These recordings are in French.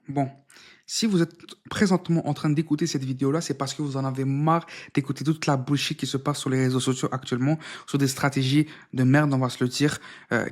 Bon, si vous êtes présentement en train d'écouter cette vidéo-là, c'est parce que vous en avez marre d'écouter toute la bullshit qui se passe sur les réseaux sociaux actuellement, sur des stratégies de merde, on va se le dire,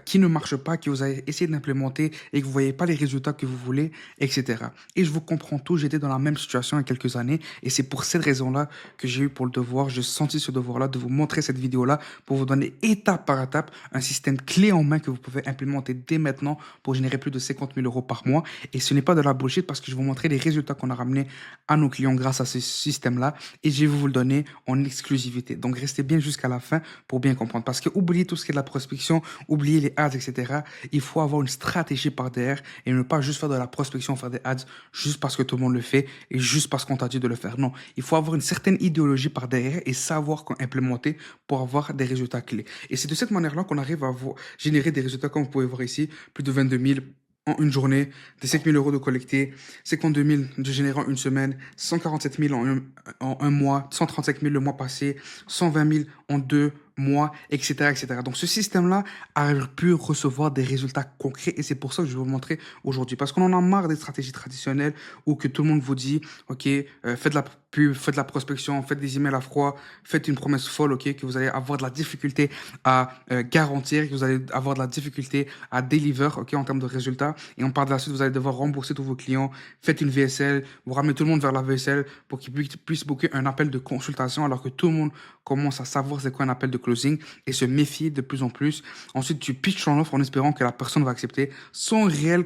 qui ne marchent pas, que vous avez essayé d'implémenter et que vous voyez pas les résultats que vous voulez, etc. Et je vous comprends tout, j'étais dans la même situation il y a quelques années et c'est pour cette raison-là que j'ai eu pour le devoir, j'ai senti ce devoir-là de vous montrer cette vidéo-là pour vous donner étape par étape un système clé en main que vous pouvez implémenter dès maintenant pour générer plus de 50 000 euros par mois. Et ce n'est pas de la bullshit parce que je vais vous montrer les résultats qu'on a ramenés à nos clients grâce à ce système-là et je vais vous le donner en exclusivité. Donc restez bien jusqu'à la fin pour bien comprendre. Parce que oubliez tout ce qui est de la prospection, oubliez les ads, etc. Il faut avoir une stratégie par derrière et ne pas juste faire de la prospection, faire des ads juste parce que tout le monde le fait et juste parce qu'on t'a dit de le faire. Non, il faut avoir une certaine idéologie par derrière et savoir comment implémenter pour avoir des résultats clés. Et c'est de cette manière-là qu'on arrive à générer des résultats comme vous pouvez voir ici, plus de 22 000 en une journée, des 5 000 euros de collectés, 52 000 de générés en une semaine, 147 000 en un mois, 135 000 le mois passé, 120 000 en 2 mois, etc., etc. Donc, ce système-là a pu recevoir des résultats concrets et c'est pour ça que je vais vous le montrer aujourd'hui. Parce qu'on en a marre des stratégies traditionnelles où que tout le monde vous dit, OK, faites de la pub, faites de la prospection, faites des emails à froid, faites une promesse folle, OK, que vous allez avoir de la difficulté à garantir, que vous allez avoir de la difficulté à deliver, OK, en termes de résultats. Et on parle de la suite, vous allez devoir rembourser tous vos clients, faites une VSL, vous ramenez tout le monde vers la VSL pour qu'ils puissent booker un appel de consultation alors que tout le monde commence à savoir c'est quoi un appel de closing et se méfier de plus en plus. Ensuite, tu pitches ton offre en espérant que la personne va accepter sans réel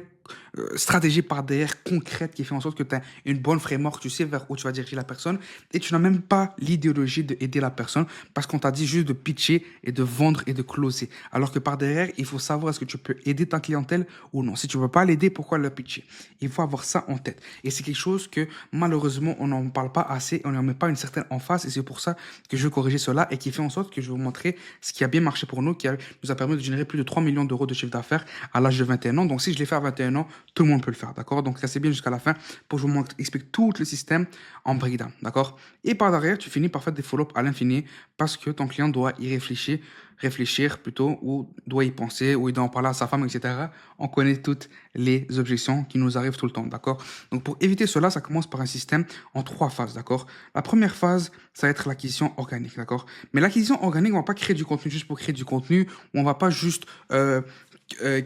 stratégie par derrière concrète qui fait en sorte que tu as une bonne framework, tu sais vers où tu vas diriger la personne et tu n'as même pas l'idéologie d'aider la personne parce qu'on t'a dit juste de pitcher et de vendre et de closer. Alors que par derrière, il faut savoir est-ce que tu peux aider ta clientèle ou non. Si tu ne veux pas l'aider, pourquoi le pitcher? Il faut avoir ça en tête. Et c'est quelque chose que malheureusement, on n'en parle pas assez, on n'en met pas une certaine emphase et c'est pour ça que je veux corriger cela et qui fait en sorte que je vais vous montrer ce qui a bien marché pour nous, nous a permis de générer plus de 3 millions d'euros de chiffre d'affaires à l'âge de 21 ans. Donc si je l'ai fait à 21 ans, tout le monde peut le faire, d'accord? Donc restez bien jusqu'à la fin pour que je vous montre, explique tout le système en breakdown, d'accord? Et par derrière, tu finis par faire des follow-up à l'infini parce que ton client doit y réfléchir plutôt, ou doit y penser, ou il doit en parler à sa femme, etc. On connaît toutes les objections qui nous arrivent tout le temps, d'accord? Donc pour éviter cela, ça commence par un système en 3 phases, d'accord? La première phase, ça va être l'acquisition organique, d'accord? Mais l'acquisition organique, on va pas créer du contenu juste pour créer du contenu, ou on va pas juste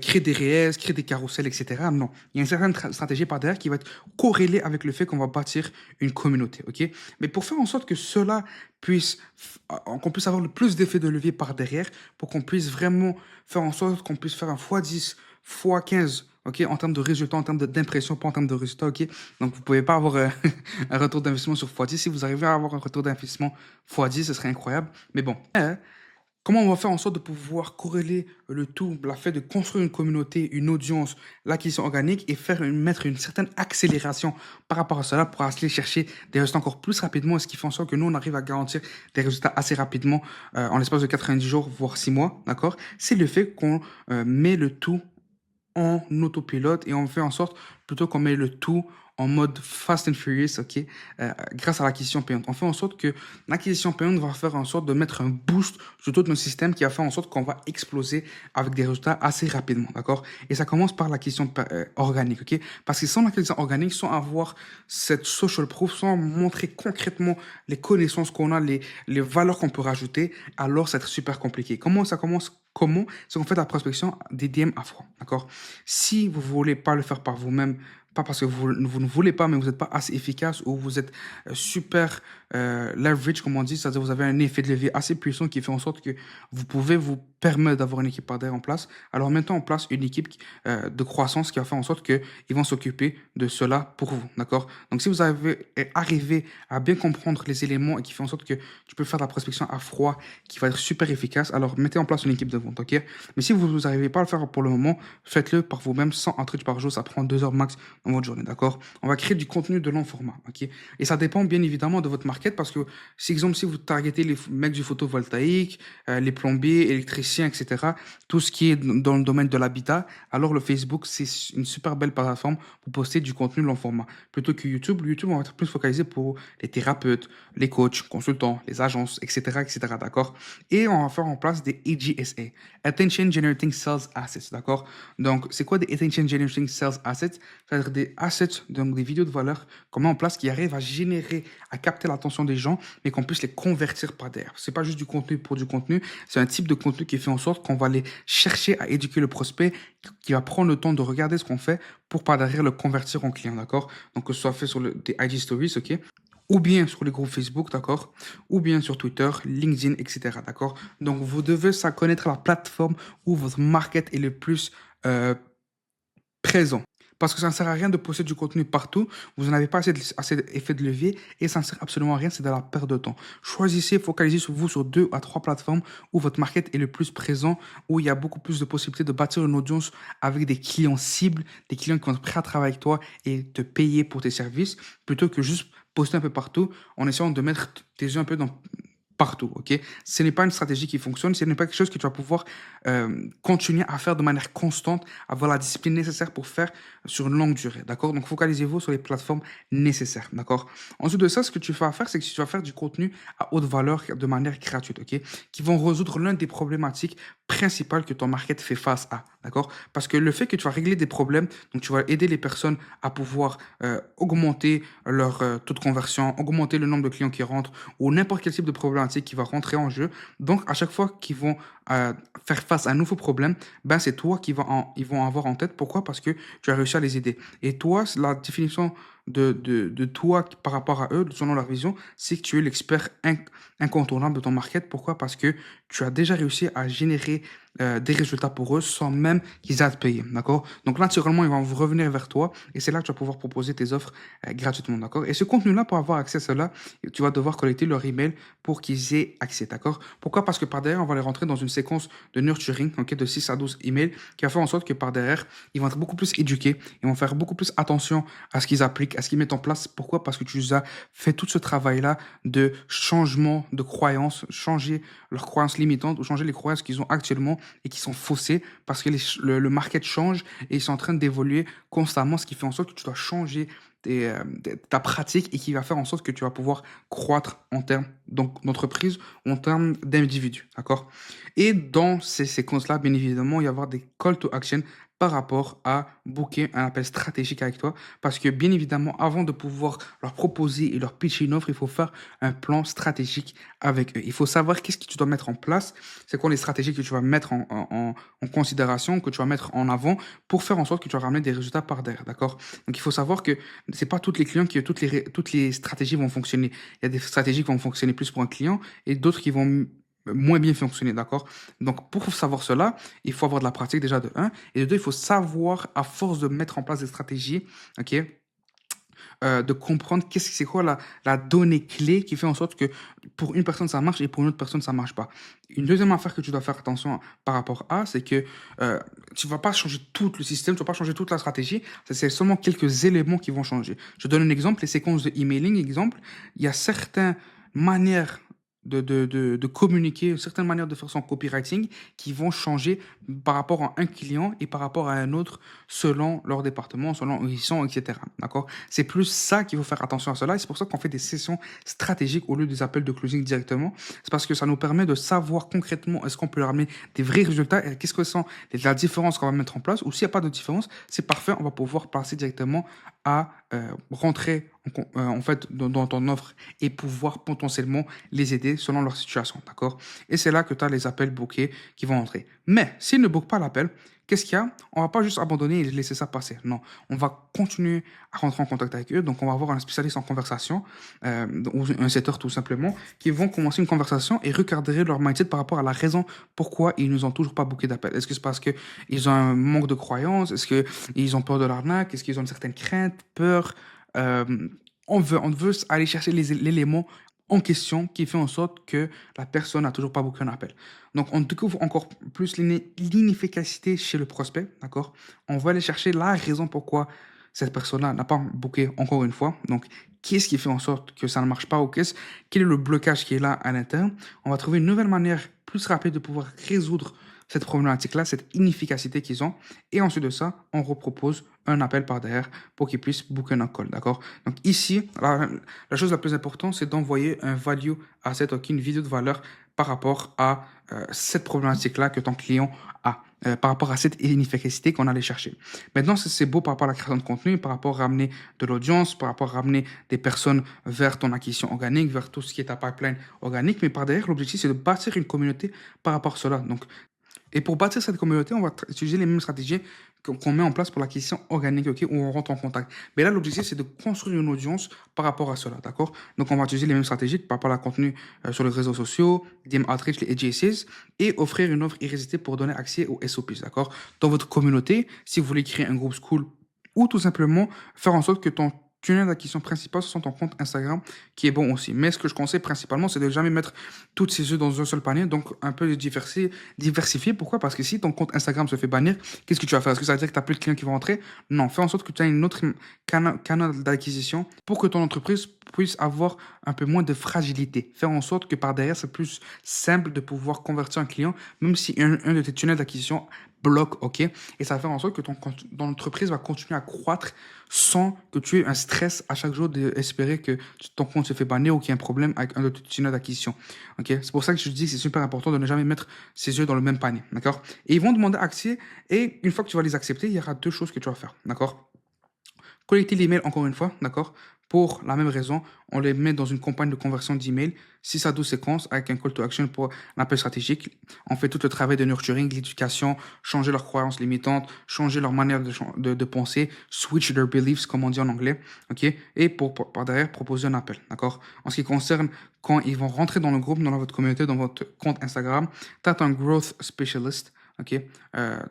créer des réels, créer des carousels, etc. Non, il y a une certaine stratégie par derrière qui va être corrélée avec le fait qu'on va bâtir une communauté, ok? Mais pour faire en sorte que cela qu'on puisse avoir le plus d'effet de levier par derrière, pour qu'on puisse vraiment faire en sorte qu'on puisse faire un x10, x15, ok, en termes de résultats, en termes d'impression, pas en termes de résultats, ok. Donc vous pouvez pas avoir un retour d'investissement sur x10. Si vous arrivez à avoir un retour d'investissement x10, ce serait incroyable. Mais bon. Comment on va faire en sorte de pouvoir corréler le tout, la fait de construire une communauté, une audience, l'acquisition organique et mettre une certaine accélération par rapport à cela pour aller chercher des résultats encore plus rapidement, ce qui fait en sorte que nous, on arrive à garantir des résultats assez rapidement en l'espace de 90 jours, voire 6 mois, d'accord? C'est le fait qu'on met le tout en autopilote et on fait en sorte plutôt qu'on met le tout en mode fast and furious, ok, grâce à l'acquisition payante. On fait en sorte que l'acquisition payante va faire en sorte de mettre un boost sur tout notre système qui va faire en sorte qu'on va exploser avec des résultats assez rapidement, d'accord? Et ça commence par l'acquisition organique, ok? Parce que sans l'acquisition organique, sans avoir cette social proof, sans montrer concrètement les connaissances qu'on a, les valeurs qu'on peut rajouter, alors ça va être super compliqué. Comment ça commence? Comment? C'est qu'on fait de la prospection des DM à froid, d'accord? Si vous voulez pas le faire par vous-même, pas parce que vous ne voulez pas, mais vous n'êtes pas assez efficace ou vous êtes super leverage, comme on dit, c'est-à-dire vous avez un effet de levier assez puissant qui fait en sorte que vous pouvez vous permettre d'avoir une équipe par derrière en place. Alors mettons en place une équipe de croissance qui va faire en sorte qu'ils vont s'occuper de cela pour vous, d'accord? Donc si vous avez arrivé à bien comprendre les éléments et qui fait en sorte que tu peux faire de la prospection à froid qui va être super efficace, alors mettez en place une équipe de vente, ok? Mais si vous n'arrivez pas à le faire pour le moment, faites-le par vous-même, 100 entrées par jour, ça prend 2 heures max dans votre journée, d'accord? On va créer du contenu de long format, ok? Et ça dépend bien évidemment de votre market parce que, si exemple, si vous targetez les mecs du photovoltaïque, les plombiers, électriciens, etc., tout ce qui est dans le domaine de l'habitat, alors le Facebook, c'est une super belle plateforme pour poster du contenu long format. Plutôt que YouTube, YouTube, on va être plus focalisé pour les thérapeutes, les coachs, consultants, les agences, etc., etc., d'accord? Et on va faire en place des AGSA, Attention Generating Sales Assets, d'accord? Donc, c'est quoi des Attention Generating Sales Assets? C'est-à-dire des assets, donc des vidéos de valeur qu'on met en place qui arrivent à générer, à capter l'attention des gens, mais qu'on puisse les convertir par derrière. C'est pas juste du contenu pour du contenu, c'est un type de contenu qui fait en sorte qu'on va aller chercher à éduquer le prospect, qui va prendre le temps de regarder ce qu'on fait pour par derrière le convertir en client, d'accord? Donc que ce soit fait sur des IG Stories, ok? Ou bien sur les groupes Facebook, d'accord? Ou bien sur Twitter, LinkedIn, etc., d'accord? Donc, vous devez ça connaître la plateforme où votre market est le plus présent. Parce que ça ne sert à rien de poster du contenu partout, vous n'avez pas assez d'effet de levier et ça ne sert absolument à rien, c'est de la perte de temps. Choisissez, focalisez sur vous sur 2 à 3 plateformes où votre market est le plus présent, où il y a beaucoup plus de possibilités de bâtir une audience avec des clients cibles, des clients qui vont être prêts à travailler avec toi et te payer pour tes services, plutôt que juste poster un peu partout en essayant de mettre tes yeux un peu dans partout, ok? Ce n'est pas une stratégie qui fonctionne, ce n'est pas quelque chose que tu vas pouvoir continuer à faire de manière constante, avoir la discipline nécessaire pour faire sur une longue durée, d'accord? Donc, focalisez-vous sur les plateformes nécessaires, d'accord? Ensuite de ça, ce que tu vas faire, c'est que tu vas faire du contenu à haute valeur de manière gratuite, ok? Qui vont résoudre l'une des problématiques principales que ton market fait face à, d'accord? Parce que le fait que tu vas régler des problèmes, donc tu vas aider les personnes à pouvoir augmenter leur taux de conversion, augmenter le nombre de clients qui rentrent, ou n'importe quel type de problématique qui va rentrer en jeu. Donc, à chaque fois qu'ils vont faire face à un nouveau problème, ben, c'est toi ils vont avoir en tête. Pourquoi? Parce que tu as réussi à les aider. Et toi, la définition de toi par rapport à eux, selon leur vision, c'est que tu es l'expert incontournable de ton market. Pourquoi? Parce que tu as déjà réussi à générer des résultats pour eux sans même qu'ils aient à te payer, d'accord? Donc, naturellement, ils vont revenir vers toi et c'est là que tu vas pouvoir proposer tes offres gratuitement, d'accord? Et ce contenu-là, pour avoir accès à cela, tu vas devoir collecter leur email pour qu'ils aient accès, d'accord? Pourquoi? Parce que par derrière, on va les rentrer dans une séquence de nurturing, ok, de 6 à 12 emails, qui va faire en sorte que par derrière, ils vont être beaucoup plus éduqués, ils vont faire beaucoup plus attention à ce qu'ils appliquent, à ce qu'ils mettent en place. Pourquoi? Parce que tu as fait tout ce travail-là de changement de croyances, changer leurs croyances limitantes ou changer les croyances qu'ils ont actuellement et qui sont faussées parce que le market change et ils sont en train d'évoluer constamment, ce qui fait en sorte que tu dois changer ta pratique et qui va faire en sorte que tu vas pouvoir croître en termes d'entreprise ou en termes d'individu, d'accord? Et dans ces séquences-là, bien évidemment, il va y avoir des call to action par rapport à booker un appel stratégique avec toi. Parce que bien évidemment, avant de pouvoir leur proposer et leur pitcher une offre, il faut faire un plan stratégique avec eux. Il faut savoir qu'est-ce que tu dois mettre en place, c'est quoi les stratégies que tu vas mettre en considération, que tu vas mettre en avant pour faire en sorte que tu vas ramener des résultats par derrière, d'accord? Donc il faut savoir que c'est pas tous les clients qui toutes les stratégies vont fonctionner. Il y a des stratégies qui vont fonctionner plus pour un client et d'autres qui vont moins bien fonctionner, d'accord? Donc, pour savoir cela, il faut avoir de la pratique déjà de un. Et de 2, il faut savoir, à force de mettre en place des stratégies, ok, de comprendre c'est quoi la donnée clé qui fait en sorte que pour une personne ça marche et pour une autre personne ça marche pas. Une deuxième affaire que tu dois faire attention par rapport à, c'est que tu vas pas changer tout le système, tu vas pas changer toute la stratégie, c'est seulement quelques éléments qui vont changer. Je donne un exemple, les séquences de emailing, exemple, il y a certaines manières de communiquer, une certaine manière de faire son copywriting qui vont changer par rapport à un client et par rapport à un autre selon leur département, selon où ils sont, etc. D'accord? C'est plus ça qu'il faut faire attention à cela et c'est pour ça qu'on fait des sessions stratégiques au lieu des appels de closing directement. C'est parce que ça nous permet de savoir concrètement est-ce qu'on peut leur amener des vrais résultats et qu'est-ce que sont la différence qu'on va mettre en place ou s'il n'y a pas de différence, c'est parfait, on va pouvoir passer directement à rentrer en fait dans ton offre et pouvoir potentiellement les aider selon leur situation, d'accord? Et c'est là que tu as les appels bookés qui vont entrer. Mais s'ils ne bookent pas l'appel, qu'est-ce qu'il y a? On va pas juste abandonner et laisser ça passer. Non, on va continuer à rentrer en contact avec eux. Donc, on va avoir un spécialiste en conversation ou un setter tout simplement qui vont commencer une conversation et regarder leur mindset par rapport à la raison pourquoi ils nous ont toujours pas booké d'appel. Est-ce que c'est parce qu'ils ont un manque de croyance? Est-ce qu'ils ont peur de l'arnaque? Est-ce qu'ils ont une certaine crainte, peur? Euh, on veut aller chercher l'élément en question qui fait en sorte que la personne n'a toujours pas booké un appel. Donc, on découvre encore plus l'inefficacité chez le prospect, d'accord? On va aller chercher la raison pourquoi cette personne-là n'a pas booké encore une fois. Donc, qu'est-ce qui fait en sorte que ça ne marche pas ou quel est le blocage qui est là à l'interne? On va trouver une nouvelle manière plus rapide de pouvoir résoudre cette problématique-là, cette inefficacité qu'ils ont. Et ensuite de ça, on repropose un appel par derrière pour qu'ils puissent booker un call, d'accord? Donc ici, la chose la plus importante, c'est d'envoyer un value asset, une vidéo de valeur par rapport à cette problématique-là que ton client a. par rapport à cette inefficacité qu'on allait chercher. Maintenant, c'est beau par rapport à la création de contenu, par rapport à ramener de l'audience, par rapport à ramener des personnes vers ton acquisition organique, vers tout ce qui est ta pipeline organique, mais par derrière, l'objectif, c'est de bâtir une communauté par rapport à cela. Donc, et pour bâtir cette communauté, on va utiliser les mêmes stratégies qu'on met en place pour l'acquisition organique, ok, où on rentre en contact. Mais là, l'objectif, c'est de construire une audience par rapport à cela, d'accord? Donc, on va utiliser les mêmes stratégies par rapport à la contenu sur les réseaux sociaux, DM Outreach, les AJCs, et offrir une offre irrésistible pour donner accès aux SOPs, d'accord? Dans votre communauté, si vous voulez créer un groupe school ou tout simplement faire en sorte que ton tunnel d'acquisition principal soit ton compte Instagram qui est bon aussi. Mais ce que je conseille principalement, c'est de jamais mettre toutes ces œufs dans un seul panier, donc un peu diversifier. Pourquoi? Parce que si ton compte Instagram se fait bannir, qu'est-ce que tu vas faire? Est-ce que ça veut dire que tu n'as plus de clients qui vont rentrer? Non, fais en sorte que tu aies une autre canal d'acquisition pour que ton entreprise puisse avoir un peu moins de fragilité. Faire en sorte que par derrière, c'est plus simple de pouvoir convertir un client, même si un de tes tunnels d'acquisition bloque, ok? Et ça va faire en sorte que ton entreprise va continuer à croître sans que tu aies un stress à chaque jour d'espérer que ton compte se fait bannir ou qu'il y a un problème avec un de tes tunnels d'acquisition. Ok? C'est pour ça que je dis que c'est super important de ne jamais mettre ses œufs dans le même panier. D'accord? Et ils vont demander accès et une fois que tu vas les accepter, il y aura deux choses que tu vas faire. D'accord? Collecter l'email encore une fois, d'accord? Pour la même raison, on les met dans une campagne de conversion d'email, 6 à 12 séquences avec un call to action pour l'appel stratégique. On fait tout le travail de nurturing, l'éducation, changer leurs croyances limitantes, changer leur manière de penser, switch their beliefs, comme on dit en anglais, ok? Et par derrière, proposer un appel, d'accord? En ce qui concerne quand ils vont rentrer dans le groupe, dans votre communauté, dans votre compte Instagram, tu as un growth specialist, ok?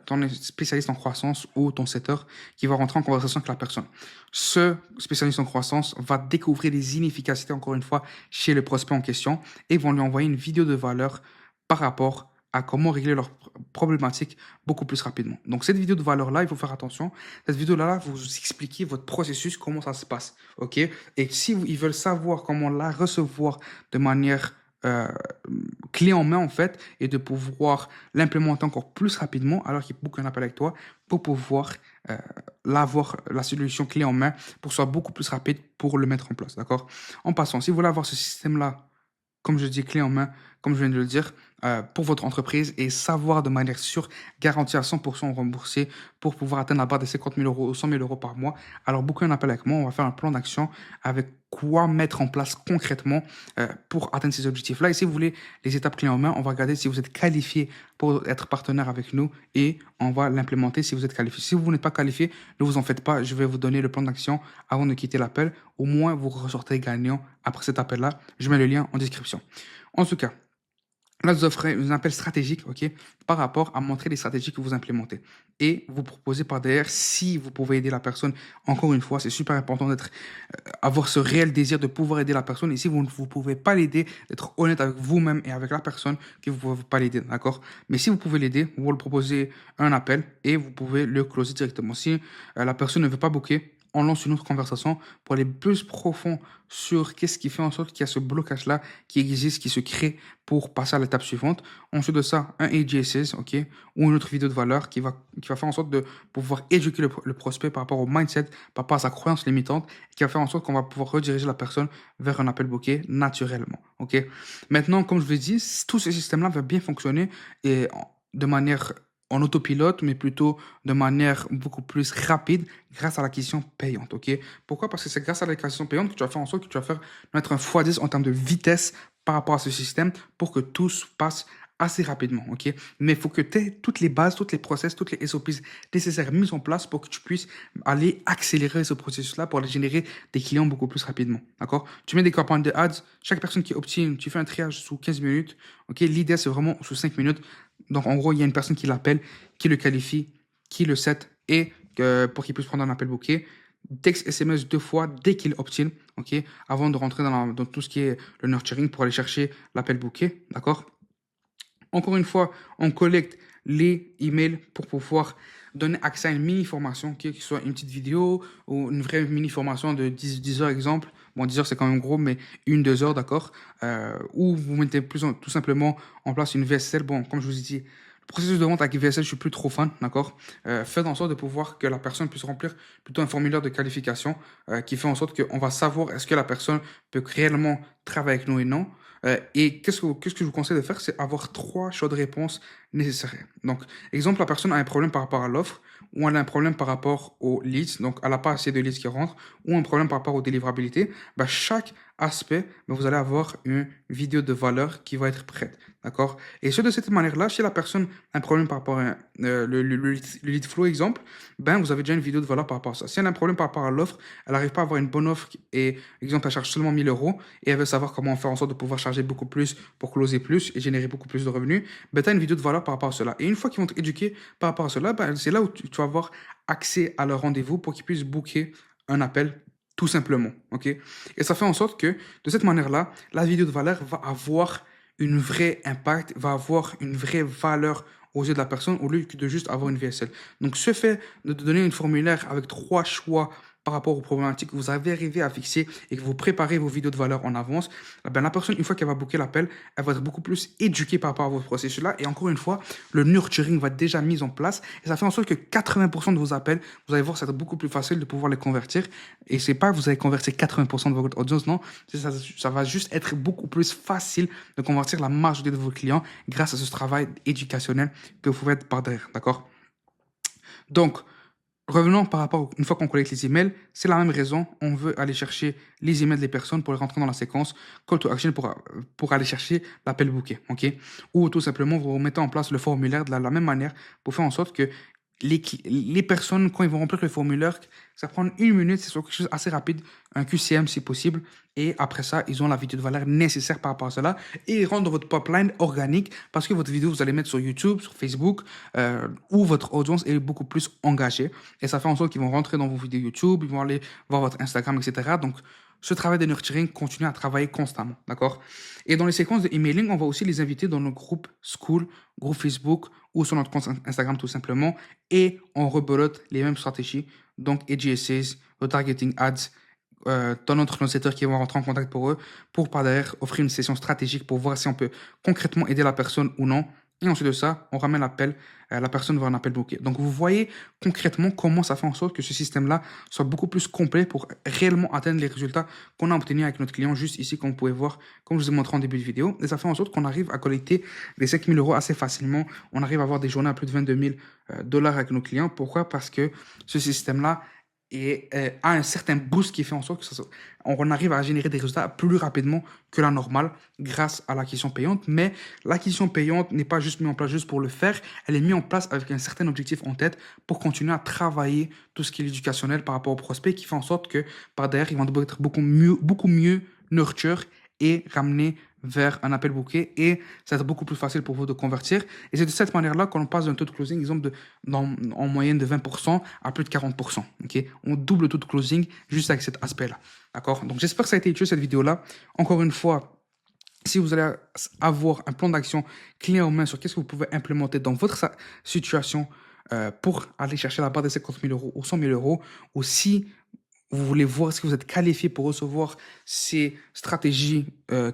Ton spécialiste en croissance ou ton setter qui va rentrer en conversation avec la personne. Ce spécialiste en croissance va découvrir les inefficacités, encore une fois, chez le prospect en question et vont lui envoyer une vidéo de valeur par rapport à comment régler leurs problématiques beaucoup plus rapidement. Donc, cette vidéo de valeur-là, il faut faire attention. Cette vidéo-là, vous expliquez votre processus, comment ça se passe, ok? Et si ils veulent savoir comment la recevoir de manière clé en main en fait et de pouvoir l'implémenter encore plus rapidement alors qu'il book un appel avec toi pour pouvoir l'avoir la solution clé en main pour que ce soit beaucoup plus rapide pour le mettre en place, d'accord? En passant, si vous voulez avoir ce système-là, comme je dis, clé en main, comme je viens de le dire, pour votre entreprise et savoir de manière sûre, garantir à 100% remboursé pour pouvoir atteindre la barre de 50 000 euros ou 100 000 euros par mois. Alors, beaucoup un appel avec moi, on va faire un plan d'action avec quoi mettre en place concrètement pour atteindre ces objectifs-là. Et si vous voulez les étapes clés en main, on va regarder si vous êtes qualifié pour être partenaire avec nous et on va l'implémenter si vous êtes qualifié. Si vous n'êtes pas qualifié, ne vous en faites pas, je vais vous donner le plan d'action avant de quitter l'appel. Au moins, vous ressortez gagnant après cet appel-là. Je mets le lien en description. En tout cas, là, je vous offre un appel stratégique, ok, par rapport à montrer les stratégies que vous implémentez. Et vous proposez par derrière, si vous pouvez aider la personne, encore une fois, c'est super important avoir ce réel désir de pouvoir aider la personne. Et si vous ne pouvez pas l'aider, d'être honnête avec vous-même et avec la personne que vous ne pouvez pas l'aider, d'accord? Mais si vous pouvez l'aider, vous le proposez un appel et vous pouvez le closer directement. Si la personne ne veut pas booker, on lance une autre conversation pour aller plus profond sur qu'est-ce qui fait en sorte qu'il y a ce blocage-là qui existe, qui se crée pour passer à l'étape suivante. Ensuite de ça, un AJSS, ok, ou une autre vidéo de valeur qui va faire en sorte de pouvoir éduquer le prospect par rapport au mindset, par rapport à sa croyance limitante, qui va faire en sorte qu'on va pouvoir rediriger la personne vers un appel booké naturellement, ok. Maintenant, comme je vous l'ai dit, tout ce système-là va bien fonctionner et de manière en autopilote, mais plutôt de manière beaucoup plus rapide grâce à l'acquisition payante, ok? Pourquoi? Parce que c'est grâce à l'acquisition payante que tu vas faire en sorte que tu vas mettre un x10 en termes de vitesse par rapport à ce système pour que tout se passe assez rapidement, ok? Mais il faut que tu aies toutes les bases, toutes les process, toutes les SOPs nécessaires mises en place pour que tu puisses aller accélérer ce processus-là pour aller générer des clients beaucoup plus rapidement, d'accord? Tu mets des campagnes de ads, chaque personne qui obtient, tu fais un triage sous 15 minutes, ok? L'idée, c'est vraiment sous 5 minutes. Donc, en gros, il y a une personne qui l'appelle, qui le qualifie, qui le set et pour qu'il puisse prendre un appel booké. Texte SMS 2 fois dès qu'il obtient, ok? Avant de rentrer dans tout ce qui est le nurturing pour aller chercher l'appel booké, d'accord? Encore une fois, on collecte les emails pour pouvoir donner accès à une mini-formation, okay, qui soit une petite vidéo ou une vraie mini-formation de 10 heures, exemple. Bon, 10 heures, c'est quand même gros, mais 1-2 heures, d'accord. Ou vous mettez tout simplement en place une VSL. Bon, comme je vous ai dit, le processus de vente avec VSL, je suis plus trop fan, d'accord. Faites en sorte de pouvoir que la personne puisse remplir plutôt un formulaire de qualification qui fait en sorte qu'on va savoir est-ce que la personne peut réellement travailler avec nous et non. Et qu'est-ce que je vous conseille de faire, c'est avoir 3 choix de réponse nécessaire. Donc, exemple, la personne a un problème par rapport à l'offre, ou elle a un problème par rapport aux leads, donc elle n'a pas assez de leads qui rentrent, ou un problème par rapport aux délivrabilités. Bah, chaque aspect, bah, vous allez avoir une vidéo de valeur qui va être prête. D'accord? Et ce, de cette manière-là, si la personne a un problème par rapport à le lead flow, exemple, ben, vous avez déjà une vidéo de valeur par rapport à ça. Si elle a un problème par rapport à l'offre, elle n'arrive pas à avoir une bonne offre et, exemple, elle charge seulement 1000 euros et elle veut savoir comment faire en sorte de pouvoir charger beaucoup plus pour closer plus et générer beaucoup plus de revenus, ben, tu as une vidéo de valeur par rapport à cela. Et une fois qu'ils vont t'éduquer par rapport à cela, ben, c'est là où tu vas avoir accès à leur rendez-vous pour qu'ils puissent booker un appel tout simplement. Ok. Et ça fait en sorte que de cette manière-là, la vidéo de valeur va avoir une vraie impact, va avoir une vraie valeur aux yeux de la personne au lieu que de juste avoir une VSL. Donc, ce fait de te donner une formulaire avec 3 choix par rapport aux problématiques que vous avez arrivé à fixer et que vous préparez vos vidéos de valeur en avance, eh ben, la personne, une fois qu'elle va booker l'appel, elle va être beaucoup plus éduquée par rapport à votre processus-là. Et encore une fois, le nurturing va être déjà mis en place et ça fait en sorte que 80% de vos appels, vous allez voir, ça va être beaucoup plus facile de pouvoir les convertir. Et c'est pas que vous allez convertir 80% de votre audience, non. Ça va juste être beaucoup plus facile de convertir la majorité de vos clients grâce à ce travail éducationnel que vous faites par derrière. D'accord? Donc, revenons par rapport, une fois qu'on collecte les emails, c'est la même raison. On veut aller chercher les emails des personnes pour les rentrer dans la séquence call to action pour aller chercher l'appel booké. Ok. Ou tout simplement, vous mettez en place le formulaire de la même manière pour faire en sorte que les personnes, quand ils vont remplir le formulaire, ça prend 1 minute, c'est quelque chose assez rapide, un QCM si possible. Et après ça, ils ont la vidéo de valeur nécessaire par rapport à cela. Et ils rentrent dans votre pipeline organique parce que votre vidéo, vous allez mettre sur YouTube, sur Facebook, où votre audience est beaucoup plus engagée. Et ça fait en sorte qu'ils vont rentrer dans vos vidéos YouTube, ils vont aller voir votre Instagram, etc. Donc, ce travail de nurturing continue à travailler constamment. D'accord? Et dans les séquences de emailing, on va aussi les inviter dans nos groupes School, groupe Facebook ou sur notre compte Instagram tout simplement. Et on rebelote les mêmes stratégies. Donc, AGSAs, retargeting ads, dans notre newsletter qui vont rentrer en contact pour eux, pour par derrière offrir une session stratégique pour voir si on peut concrètement aider la personne ou non. Et ensuite de ça, on ramène l'appel, la personne va un appel bloqué. Donc vous voyez concrètement comment ça fait en sorte que ce système-là soit beaucoup plus complet pour réellement atteindre les résultats qu'on a obtenus avec notre client, juste ici, comme vous pouvez voir, comme je vous ai montré en début de vidéo. Et ça fait en sorte qu'on arrive à collecter les 5 000 euros assez facilement. On arrive à avoir des journées à plus de 22 000 dollars avec nos clients. Pourquoi? Parce que ce système-là et a un certain boost qui fait en sorte que on arrive à générer des résultats plus rapidement que la normale grâce à l'acquisition payante. Mais l'acquisition payante n'est pas juste mise en place juste pour le faire, elle est mise en place avec un certain objectif en tête pour continuer à travailler tout ce qui est éducationnel par rapport aux prospects qui fait en sorte que par derrière, ils vont être beaucoup mieux nurture et ramener vers un appel booké et ça va être beaucoup plus facile pour vous de convertir. Et c'est de cette manière-là qu'on passe d'un taux de closing, exemple, en moyenne de 20% à plus de 40%. Okay. On double le taux de closing juste avec cet aspect-là. D'accord? Donc j'espère que ça a été utile cette vidéo-là. Encore une fois, si vous allez avoir un plan d'action clé en main sur qu'est-ce que vous pouvez implémenter dans votre situation pour aller chercher la barre des 50 000 euros ou 100 000 euros, ou si vous voulez voir si vous êtes qualifié pour recevoir ces stratégies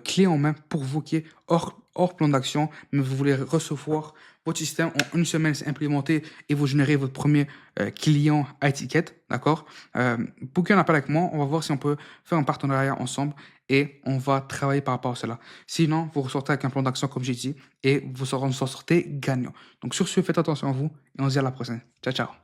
clés en main pour vous qui est hors plan d'action, mais vous voulez recevoir votre système en une semaine, c'est implémenté et vous générez votre premier client à étiquette, d'accord? Booker un appel avec moi, on va voir si on peut faire un partenariat ensemble et on va travailler par rapport à cela. Sinon, vous ressortez avec un plan d'action comme j'ai dit et vous en sortez gagnant. Donc sur ce, faites attention à vous et on se dit à la prochaine. Ciao, ciao.